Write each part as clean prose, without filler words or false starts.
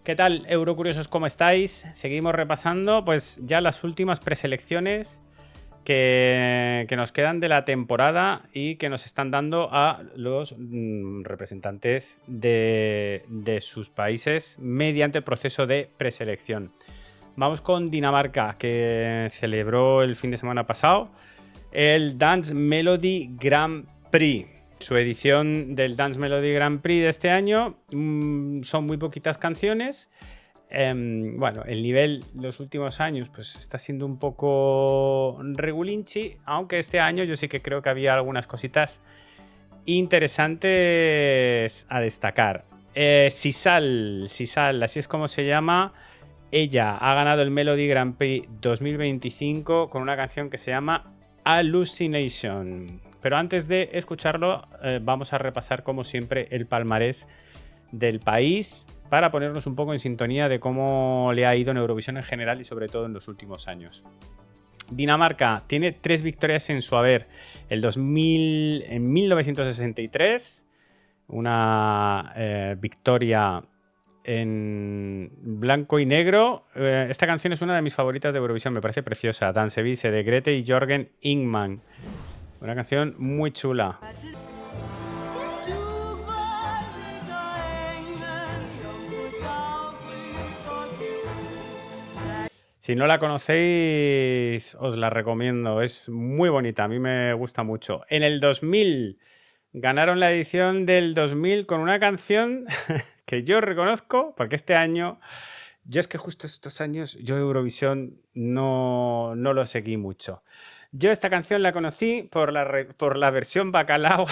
¿Qué tal, Eurocuriosos? ¿Cómo estáis? Seguimos repasando pues ya las últimas preselecciones que nos quedan de la temporada y que nos están dando a los representantes de sus países mediante el proceso de preselección. Vamos con Dinamarca, que celebró el fin de semana pasado el Dance Melody Grand Prix. Su edición del Dance Melody Grand Prix de este año son muy poquitas canciones. Bueno, el nivel los últimos años pues está siendo un poco regulinchi, aunque este año yo sí que creo que había algunas cositas interesantes a destacar. Sisal, así es como se llama. Ella ha ganado el Melody Grand Prix 2025 con una canción que se llama Hallucination. Pero antes de escucharlo, vamos a repasar como siempre el palmarés del país para ponernos un poco en sintonía de cómo le ha ido en Eurovisión en general y sobre todo en los últimos años. Dinamarca tiene 3 victorias en su haber. En 1963, una victoria en blanco y negro. Esta canción es una de mis favoritas de Eurovisión, me parece preciosa. Dansevise, de Grete y Jørgen Ingman. Una canción muy chula. Si no la conocéis, os la recomiendo. Es muy bonita, a mí me gusta mucho. En el 2000 ganaron la edición del 2000 con una canción que yo reconozco, porque este año, yo es que justo estos años, yo Eurovisión no lo seguí mucho. Yo esta canción la conocí por la versión bacalao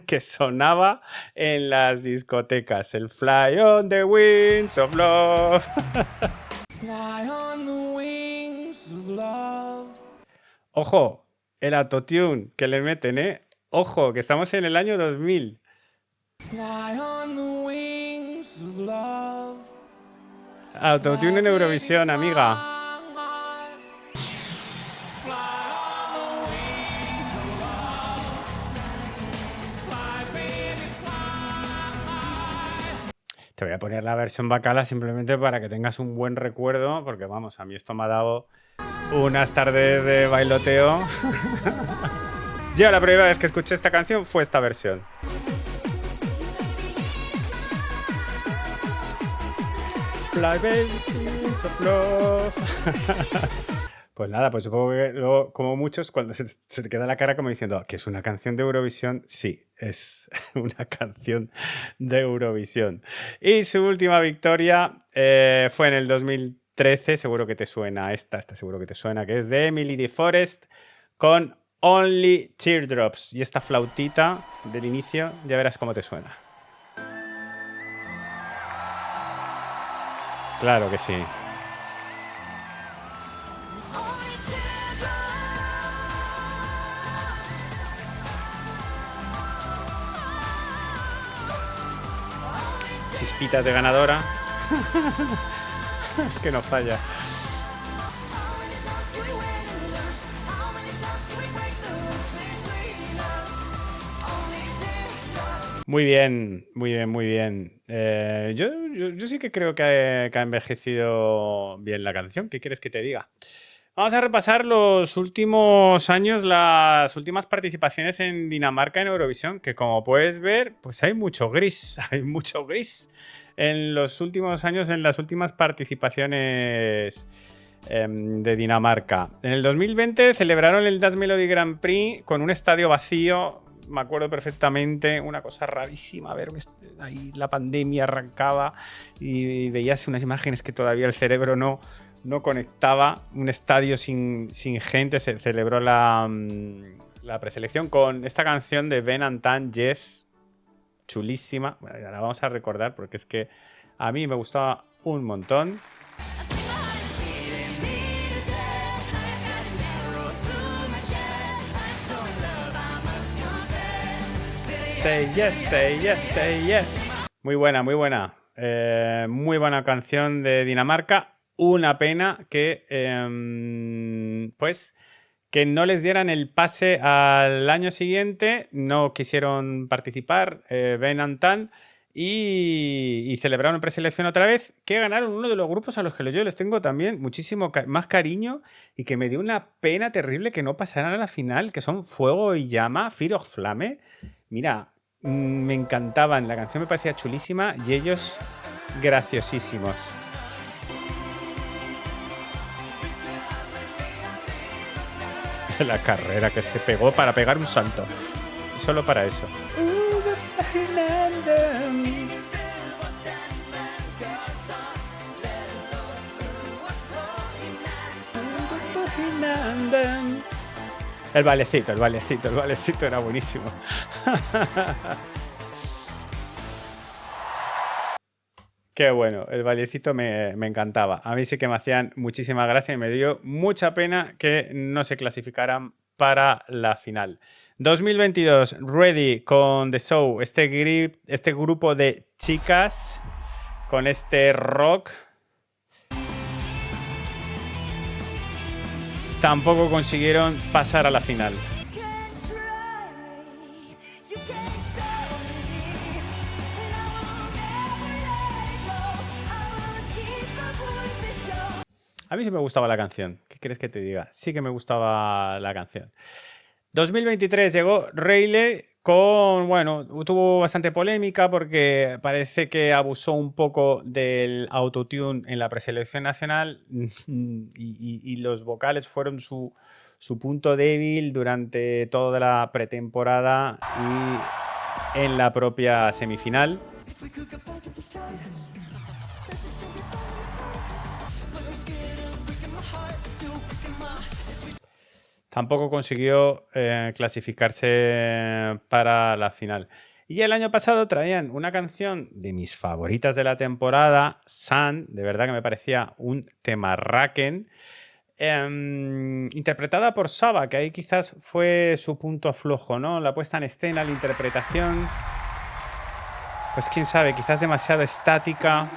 que sonaba en las discotecas. El Fly on the Wings of Love. Fly on the wings of love. Ojo, el autotune que le meten, ¿eh? Ojo, que estamos en el año 2000. Fly on the wings of love. Autotune en Eurovisión, amiga. Te voy a poner la versión bacala simplemente para que tengas un buen recuerdo, porque vamos, a mí esto me ha dado unas tardes de bailoteo. Yo la primera vez que escuché esta canción fue esta versión. Fly baby, wings of love. Pues nada, pues supongo que luego, como muchos, cuando se te queda la cara como diciendo que es una canción de Eurovisión, sí, es una canción de Eurovisión. Y su última victoria fue en el 2013, seguro que te suena esta seguro que te suena, que es de Emily de Forest con Only Teardrops. Y esta flautita del inicio, ya verás cómo te suena. Claro que sí. Chispitas de ganadora. Es que no falla. Muy bien, muy bien, muy bien. Yo sí que creo que ha envejecido bien la canción. ¿Qué quieres que te diga? Vamos a repasar los últimos años, las últimas participaciones en Dinamarca en Eurovisión, que como puedes ver, pues hay mucho gris, en los últimos años, en las últimas participaciones de Dinamarca. En el 2020 celebraron el Dance Melody Grand Prix con un estadio vacío. Me acuerdo perfectamente, una cosa rarísima, ver ahí la pandemia arrancaba y veías unas imágenes que todavía el cerebro no conectaba. Un estadio sin gente. Se celebró la preselección con esta canción de Ben and Tan, Yes, chulísima. Bueno, ya la vamos a recordar porque es que a mí me gustaba un montón. Say yes, say yes, say yes. Muy buena, muy buena. Muy buena canción de Dinamarca. Una pena que pues que no les dieran el pase al año siguiente. No quisieron participar Ben and Tan y celebraron preselección otra vez, que ganaron uno de los grupos a los que yo les tengo también muchísimo más cariño y que me dio una pena terrible que no pasaran a la final, que son Fuego y Llama, Fire of Flame. Mira, me encantaban, la canción me parecía chulísima y ellos graciosísimos. La carrera que se pegó para pegar un salto. Solo para eso. El bailecito era buenísimo. Qué bueno, el bailecito me encantaba. A mí sí que me hacían muchísima gracia y me dio mucha pena que no se clasificaran para la final. 2022, Ready con The Show, este grupo de chicas con este rock. Tampoco consiguieron pasar a la final. A mí sí me gustaba la canción. ¿Qué quieres que te diga? Sí que me gustaba la canción. 2023 llegó Rayleigh con, bueno, tuvo bastante polémica porque parece que abusó un poco del autotune en la preselección nacional y los vocales fueron su punto débil durante toda la pretemporada y en la propia semifinal. Tampoco consiguió clasificarse para la final. Y el año pasado traían una canción de mis favoritas de la temporada, Sun, de verdad que me parecía un temarraken, interpretada por Saba, que ahí quizás fue su punto flojo, ¿no? La puesta en escena, la interpretación, pues quién sabe, quizás demasiado estática.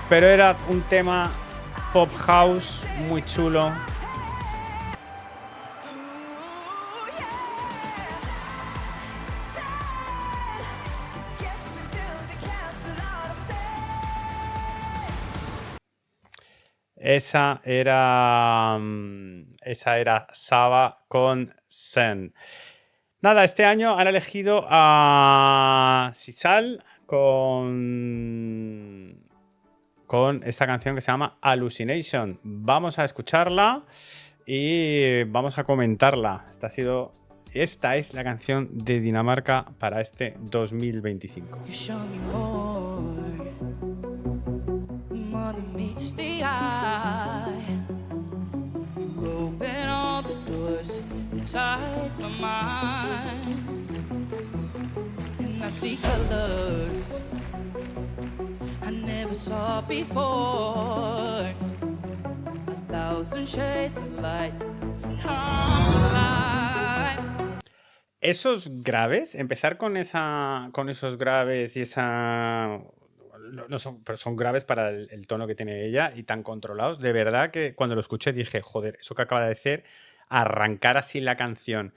Pero era un tema pop house muy chulo. Esa era Saba con Zen. Nada, este año han elegido a Sisal con esta canción que se llama Hallucination. Vamos a escucarla y vamos a comentarla. Esta es la canción de Dinamarca para este 2025. I never saw before. 1,000 shades of light come to life. Esos graves, empezar con esos graves y esa... No son, pero son graves para el tono que tiene ella y tan controlados. De verdad que cuando lo escuché dije, joder, eso que acaba de decir, arrancar así la canción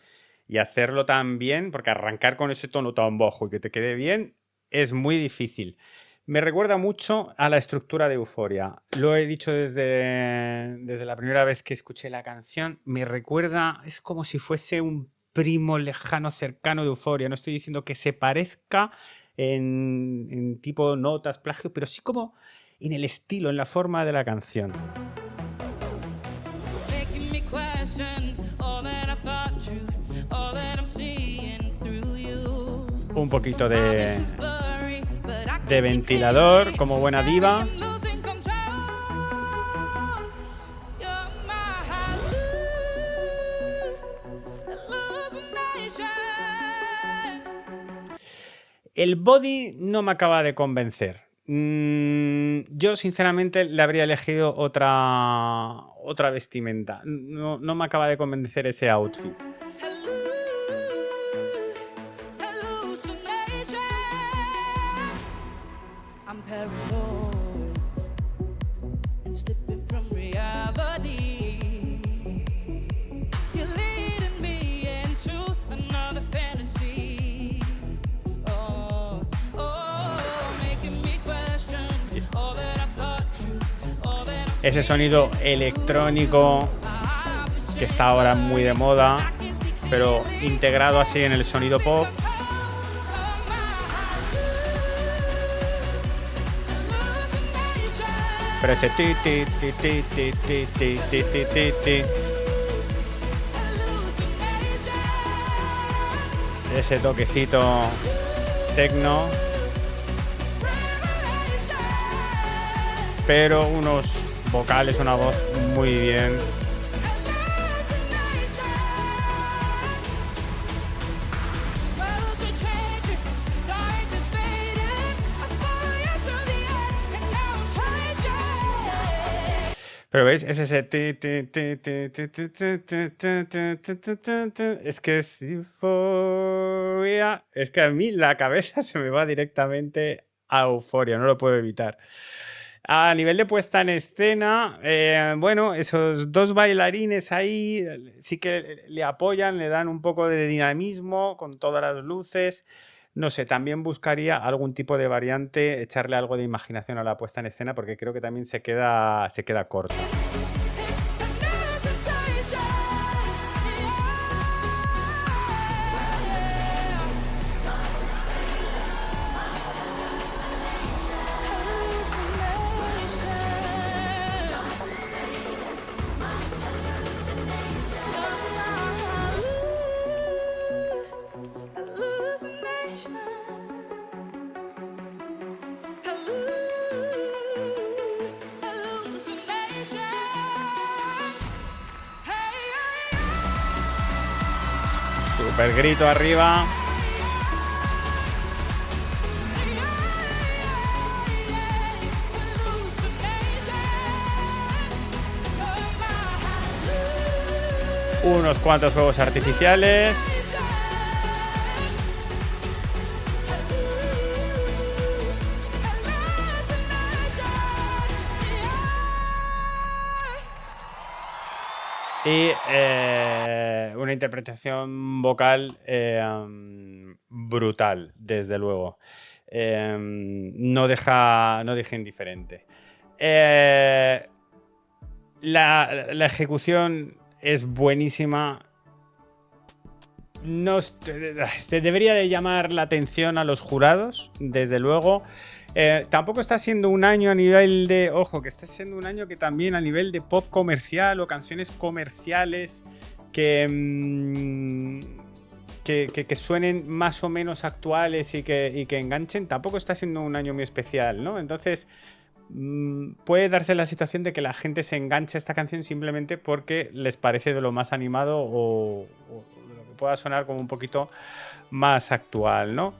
y hacerlo tan bien, porque arrancar con ese tono tan bajo y que te quede bien es muy difícil. Me recuerda mucho a la estructura de Euphoria. Lo he dicho desde la primera vez que escuché la canción. Me recuerda, es como si fuese un primo lejano, cercano de Euphoria. No estoy diciendo que se parezca en tipo notas, plagio, pero sí como en el estilo, en la forma de la canción. Un poquito de ventilador, como buena diva. El body no me acaba de convencer. Yo, sinceramente, le habría elegido otra vestimenta. No me acaba de convencer ese outfit. ese sonido electrónico que está ahora muy de moda, pero integrado así en el sonido pop. Pero ese ti ti ti ti ti ti ti ti ti ti ti, ese toquecito techno, pero unos vocales, una voz muy bien. Pero veis, es ese es que es euforia. Es que a mí la cabeza se me va directamente a euforia, no lo puedo evitar. A nivel de puesta en escena, bueno, esos dos bailarines ahí sí que le apoyan, le dan un poco de dinamismo con todas las luces. No sé, también buscaría algún tipo de variante, echarle algo de imaginación a la puesta en escena, porque creo que también se queda corta. Super grito arriba. Unos cuantos fuegos artificiales. Y una interpretación vocal brutal, desde luego. No deja indiferente. La ejecución es buenísima. Te debería de llamar la atención a los jurados, desde luego. Tampoco está siendo un año a nivel de... Ojo, que está siendo un año que también a nivel de pop comercial o canciones comerciales que suenen más o menos actuales y que enganchen. Tampoco está siendo un año muy especial, ¿no? Entonces puede darse la situación de que la gente se enganche a esta canción simplemente porque les parece de lo más animado o de lo que pueda sonar como un poquito más actual, ¿no?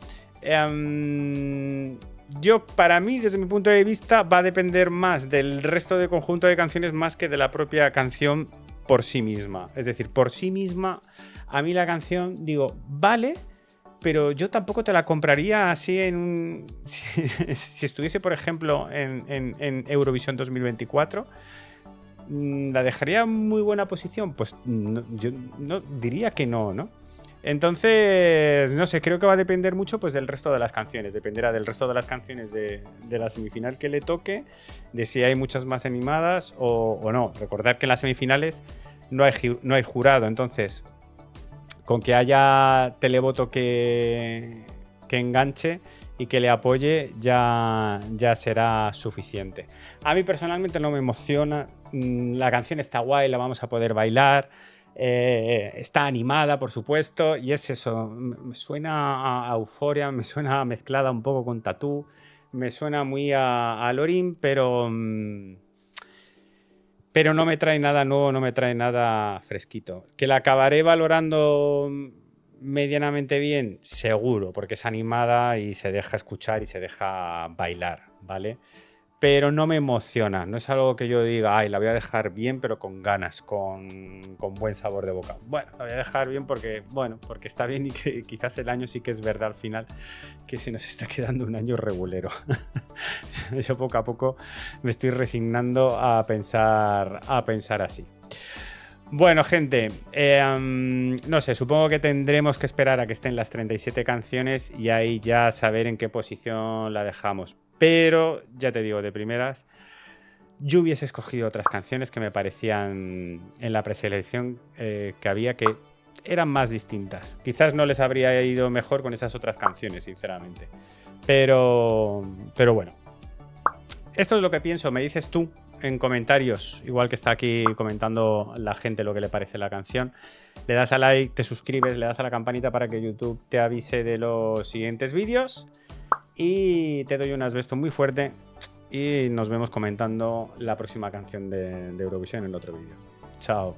Para mí, desde mi punto de vista, va a depender más del resto del conjunto de canciones más que de la propia canción por sí misma. Es decir, por sí misma, a mí la canción, digo, vale, pero yo tampoco te la compraría así si estuviese, por ejemplo, en Eurovisión 2024. ¿La dejaría en muy buena posición? Pues no, yo no diría que no, ¿no? Entonces, no sé, creo que va a depender mucho pues, del resto de las canciones. Dependerá del resto de las canciones de la semifinal que le toque, de si hay muchas más animadas o no. Recordad que en las semifinales no hay jurado, entonces, con que haya televoto que enganche y que le apoye, ya será suficiente. A mí personalmente no me emociona. La canción está guay, la vamos a poder bailar. Está animada, por supuesto, y es eso, me suena a euforia, me suena mezclada un poco con Tatú, me suena muy a Lorin, pero no me trae nada nuevo, no me trae nada fresquito. Que la acabaré valorando medianamente bien, seguro, porque es animada y se deja escuchar y se deja bailar, ¿vale? Pero no me emociona, no es algo que yo diga, ay, la voy a dejar bien, pero con ganas, con buen sabor de boca. Bueno, la voy a dejar bien porque está bien y que quizás el año sí que es verdad al final, que se nos está quedando un año regulero. Yo poco a poco me estoy resignando a pensar así. Bueno, gente, no sé, supongo que tendremos que esperar a que estén las 37 canciones y ahí ya saber en qué posición la dejamos. Pero, ya te digo, de primeras, yo hubiese escogido otras canciones que me parecían en la preselección que había que eran más distintas. Quizás no les habría ido mejor con esas otras canciones, sinceramente. Pero bueno. Esto es lo que pienso. Me dices tú en comentarios, igual que está aquí comentando la gente lo que le parece la canción. Le das a like, te suscribes, le das a la campanita para que YouTube te avise de los siguientes vídeos. Y te doy un asbesto muy fuerte. Y nos vemos comentando la próxima canción de Eurovisión en otro vídeo. Chao.